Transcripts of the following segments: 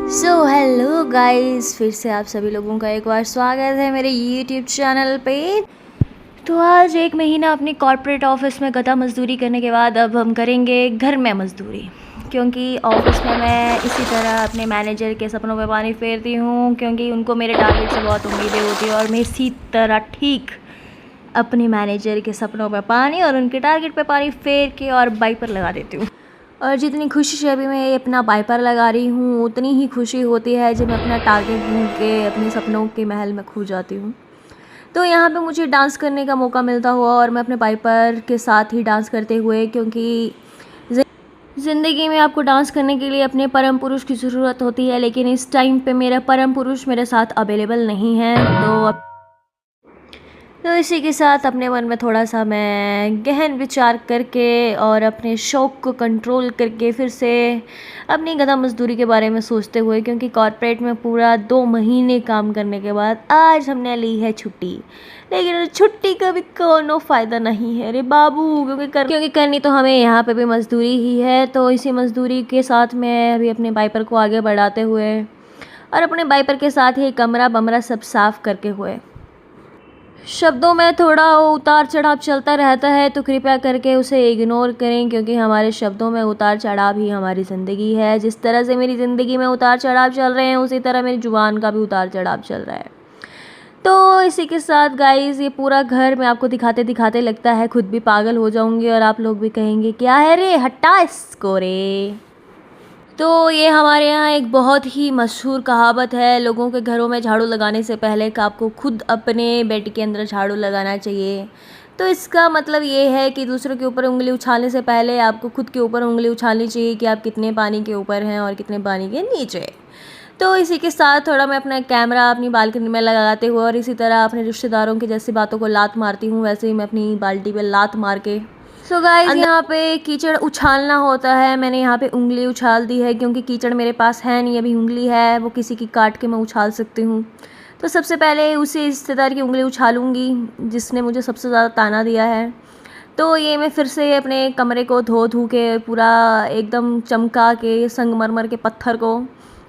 Hello guys, फिर से आप सभी लोगों का एक बार स्वागत है मेरे यूट्यूब चैनल पे। तो आज 1 महीना अपनी कॉर्पोरेट ऑफिस में गधा मजदूरी करने के बाद अब हम करेंगे घर में मजदूरी, क्योंकि ऑफिस में मैं इसी तरह अपने मैनेजर के सपनों पे पानी फेरती हूँ, क्योंकि उनको मेरे टारगेट से बहुत उम्मीदें होती हैं और मैं इसी तरह ठीक अपने मैनेजर के सपनों पे पानी और उनके टारगेट पे पानी फेर के और वाइपर लगा देती हूँ। और जितनी खुशी से अभी मैं अपना वाइपर लगा रही हूँ, उतनी ही खुशी होती है जब मैं अपना टारगेट ढूंढ के अपने सपनों के महल में खो जाती हूँ। तो यहाँ पे मुझे डांस करने का मौका मिलता हुआ और मैं अपने वाइपर के साथ ही डांस करते हुए, क्योंकि ज़िंदगी में आपको डांस करने के लिए अपने परम पुरुष की ज़रूरत होती है, लेकिन इस टाइम पे मेरा परम पुरुष मेरे साथ अवेलेबल नहीं है। तो इसी के साथ अपने मन में थोड़ा सा मैं गहन विचार करके और अपने शौक़ को कंट्रोल करके फिर से अपनी गधा मजदूरी के बारे में सोचते हुए, क्योंकि कॉर्पोरेट में पूरा 2 महीने काम करने के बाद आज हमने ली है छुट्टी। लेकिन छुट्टी का भी कोनो फ़ायदा नहीं है रे बाबू, क्योंकि करनी तो हमें यहाँ पे भी मजदूरी ही है। तो इसी मजदूरी के साथ मैं अभी अपने वाइपर को आगे बढ़ाते हुए और अपने वाइपर के साथ ही कमरा बमरा सब साफ़ करके हुए, शब्दों में थोड़ा उतार चढ़ाव चलता रहता है, तो कृपया करके उसे इग्नोर करें, क्योंकि हमारे शब्दों में उतार चढ़ाव ही हमारी ज़िंदगी है। जिस तरह से मेरी ज़िंदगी में उतार चढ़ाव चल रहे हैं, उसी तरह मेरी ज़ुबान का भी उतार चढ़ाव चल रहा है। तो इसी के साथ गाइज़, ये पूरा घर मैं आपको दिखाते दिखाते लगता है खुद भी पागल हो जाऊँगी और आप लोग भी कहेंगे क्या है रे, हटा इसको रे। तो ये हमारे यहाँ एक बहुत ही मशहूर कहावत है, लोगों के घरों में झाड़ू लगाने से पहले का आपको खुद अपने बेड के अंदर झाड़ू लगाना चाहिए। तो इसका मतलब ये है कि दूसरों के ऊपर उंगली उछालने से पहले आपको खुद के ऊपर उंगली उछालनी चाहिए कि आप कितने पानी के ऊपर हैं और कितने पानी के नीचे। तो इसी के साथ थोड़ा मैं अपना कैमरा अपनी बालकनी में लगाते हुए और इसी तरह अपने रिश्तेदारों की जैसी बातों को लात मारती हूँ, वैसे ही मैं अपनी बाल्टी पे लात मार के गाइस यहाँ पे कीचड़ उछालना होता है। मैंने यहाँ पे उंगली उछाल दी है, क्योंकि कीचड़ मेरे पास है नहीं, अभी उंगली है वो किसी की काट के मैं उछाल सकती हूँ। तो सबसे पहले उसी रिश्तेदार की उंगली उछालूँगी जिसने मुझे सबसे ज़्यादा ताना दिया है। तो ये मैं फिर से अपने कमरे को धो के पूरा एकदम चमका के संगमरमर के पत्थर को,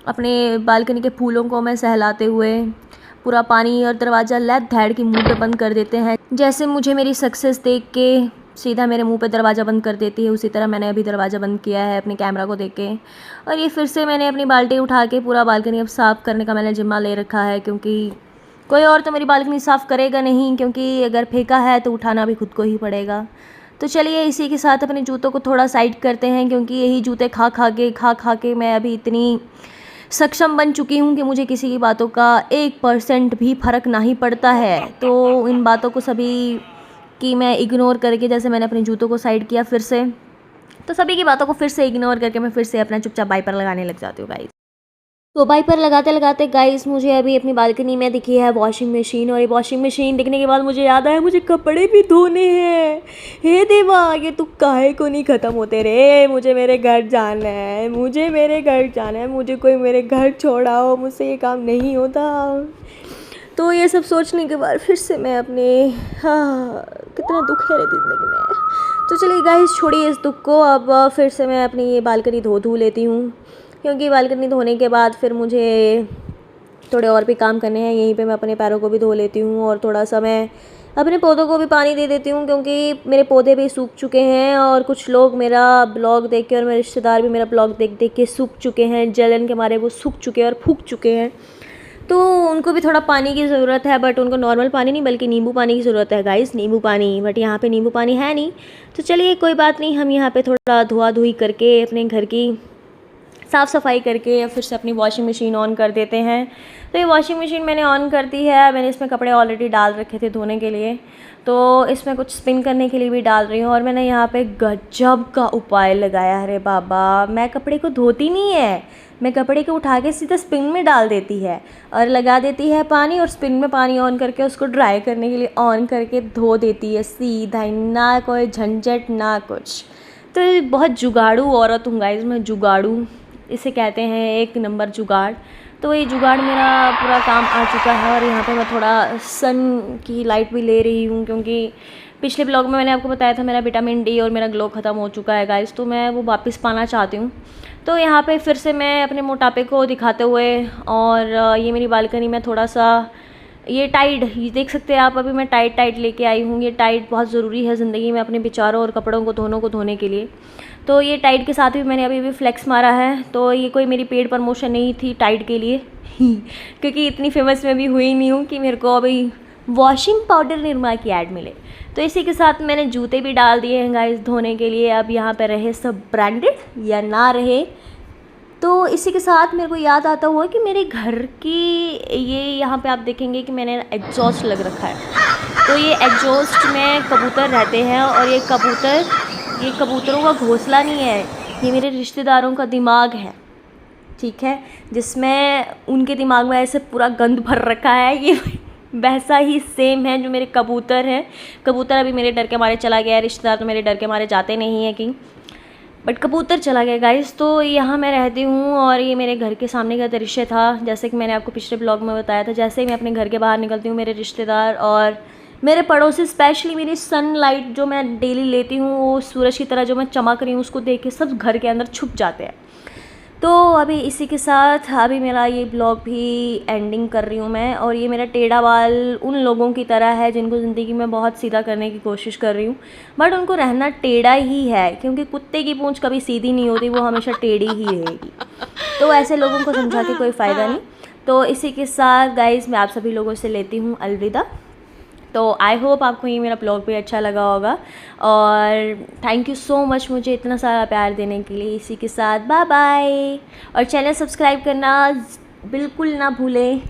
अपने बालकनी के फूलों को मैं सहलाते हुए पूरा पानी और दरवाज़ा लैद धैड़ की मुँह पे बंद कर देते हैं। जैसे मुझे मेरी सक्सेस देख के सीधा मेरे मुंह पे दरवाज़ा बंद कर देती है, उसी तरह मैंने अभी दरवाज़ा बंद किया है अपने कैमरा को देख के। और ये फिर से मैंने अपनी बाल्टी उठा के पूरा बालकनी अब साफ़ करने का मैंने जिम्मा ले रखा है, क्योंकि कोई और तो मेरी बालकनी साफ़ करेगा नहीं, क्योंकि अगर फेंका है तो उठाना भी खुद को ही पड़ेगा। तो चलिए इसी के साथ अपने जूतों को थोड़ा साइड करते हैं, क्योंकि यही जूते खा खा के मैं अभी इतनी सक्षम बन चुकी हूँ कि मुझे किसी की बातों का 1% भी फ़र्क नहीं पड़ता है। तो इन बातों को सभी कि मैं इग्नोर करके, जैसे मैंने अपने जूतों को साइड किया फिर से, तो सभी की बातों को फिर से इग्नोर करके मैं फिर से अपना चुपचाप वाइपर लगाने लग जाती हूँ गाइस। तो वाइपर लगाते लगाते गाइस मुझे अभी अपनी बालकनी में दिखी है वॉशिंग मशीन, और ये वॉशिंग मशीन दिखने के बाद मुझे याद आया मुझे कपड़े भी धोने हैं। हे देवा, ये तू काहे को नहीं ख़त्म होते रे। मुझे मेरे घर जाना है, मुझे कोई मेरे घर छोड़ाओ, मुझसे ये काम नहीं होता। तो ये सब सोचने के बाद फिर से मैं अपने कितना दुख है रे ज़िंदगी में। तो चलिए गाइस, छोड़िए इस दुख को, अब फिर से मैं अपनी ये बालकनी धो लेती हूँ, क्योंकि बालकनी धोने के बाद फिर मुझे थोड़े और भी काम करने हैं। यहीं पे मैं अपने पैरों को भी धो लेती हूँ और थोड़ा सा मैं अपने पौधों को भी पानी दे देती हूँ, क्योंकि मेरे पौधे भी सूख चुके हैं और कुछ लोग मेरा ब्लॉग देख के और मेरे रिश्तेदार भी मेरा ब्लॉग देख के सूख चुके हैं, जलन के मारे वो सूख चुके हैं और फूक चुके हैं। तो उनको भी थोड़ा पानी की ज़रूरत है, बट उनको नॉर्मल पानी नहीं बल्कि नींबू पानी की ज़रूरत है गाइस, नींबू पानी। बट यहाँ पे नींबू पानी है नहीं, तो चलिए कोई बात नहीं, हम यहाँ पे थोड़ा धोआ धोई करके अपने घर की साफ़ सफाई करके फिर से अपनी वॉशिंग मशीन ऑन कर देते हैं। तो ये वॉशिंग मशीन मैंने ऑन कर दी है, मैंने इसमें कपड़े ऑलरेडी डाल रखे थे धोने के लिए, तो इसमें कुछ स्पिन करने के लिए भी डाल रही हूँ। और मैंने यहाँ पे गजब का उपाय लगाया है रे बाबा, मैं कपड़े को धोती नहीं है, मैं कपड़े को उठा के सीधा स्पिन में डाल देती है और लगा देती है पानी, और स्पिन में पानी ऑन करके उसको ड्राई करने के लिए ऑन करके धो देती है सीधा, ना कोई झंझट ना कुछ। तो बहुत जुगाड़ू औरत हूँ गाइस मैं, जुगाड़ू इसे कहते हैं, 1 नंबर जुगाड़। तो ये जुगाड़ मेरा पूरा काम आ चुका है। और यहाँ पे मैं थोड़ा सन की लाइट भी ले रही हूँ, क्योंकि पिछले ब्लॉग में मैंने आपको बताया था मेरा विटामिन डी और मेरा ग्लो ख़त्म हो चुका है गाइस, तो मैं वो वापस पाना चाहती हूँ। तो यहाँ पे फिर से मैं अपने मोटापे को दिखाते हुए, और ये मेरी बालकनी में थोड़ा सा ये टाइड, ये देख सकते हैं आप, अभी मैं टाइड लेके आई हूँ। ये टाइड बहुत ज़रूरी है ज़िंदगी में अपने विचारों और कपड़ों को धोने के लिए। तो ये टाइड के साथ भी मैंने अभी फ्लेक्स मारा है। तो ये कोई मेरी पेड प्रमोशन नहीं थी टाइड के लिए क्योंकि इतनी फेमस मैं भी हुई नहीं हूँ कि मेरे को अभी वॉशिंग पाउडर निरमा की ऐड मिले। तो इसी के साथ मैंने जूते भी डाल दिए हैं गाइस धोने के लिए। अब यहाँ पे रहे सब ब्रांडेड या ना रहे, तो इसी के साथ मेरे को याद आता हुआ कि मेरे घर की ये यहाँ पे आप देखेंगे कि मैंने एग्जॉस्ट लग रखा है। तो ये एग्जॉस्ट में कबूतर रहते हैं, और ये कबूतरों का घोंसला नहीं है, ये मेरे रिश्तेदारों का दिमाग है, ठीक है, जिसमें उनके दिमाग में ऐसे पूरा गंद भर रखा है। ये वैसा ही सेम है जो मेरे कबूतर हैं। कबूतर अभी मेरे डर के मारे चला गया है, रिश्तेदार तो मेरे डर के मारे जाते नहीं हैं कहीं, बट कबूतर चला गया गाइस। तो यहाँ मैं रहती हूँ, और ये मेरे घर के सामने का दृश्य था। जैसे कि मैंने आपको पिछले ब्लॉग में बताया था, जैसे ही मैं अपने घर के बाहर निकलती हूँ, मेरे रिश्तेदार और मेरे पड़ोसी, स्पेशली मेरी सनलाइट जो मैं डेली लेती हूँ, वो सूरज की तरह जो मैं चमक रही हूँ उसको देख के सब घर के अंदर छुप जाते हैं। तो अभी इसी के साथ अभी मेरा ये ब्लॉग भी एंडिंग कर रही हूँ मैं। और ये मेरा टेढ़ा बाल उन लोगों की तरह है जिनको ज़िंदगी में बहुत सीधा करने की कोशिश कर रही हूँ, बट उनको रहना टेढ़ा ही है, क्योंकि कुत्ते की पूंछ कभी सीधी नहीं होती, वो हमेशा टेढ़ी ही रहेगी। तो ऐसे लोगों को समझा के कोई फ़ायदा नहीं। तो इसी के साथ गाइज़ मैं आप सभी लोगों से लेती हूँ अलविदा। तो आई होप आपको ये मेरा ब्लॉग भी अच्छा लगा होगा, और थैंक यू सो मच मुझे इतना सारा प्यार देने के लिए। इसी के साथ बाय बाय, और चैनल सब्सक्राइब करना बिल्कुल ना भूलें।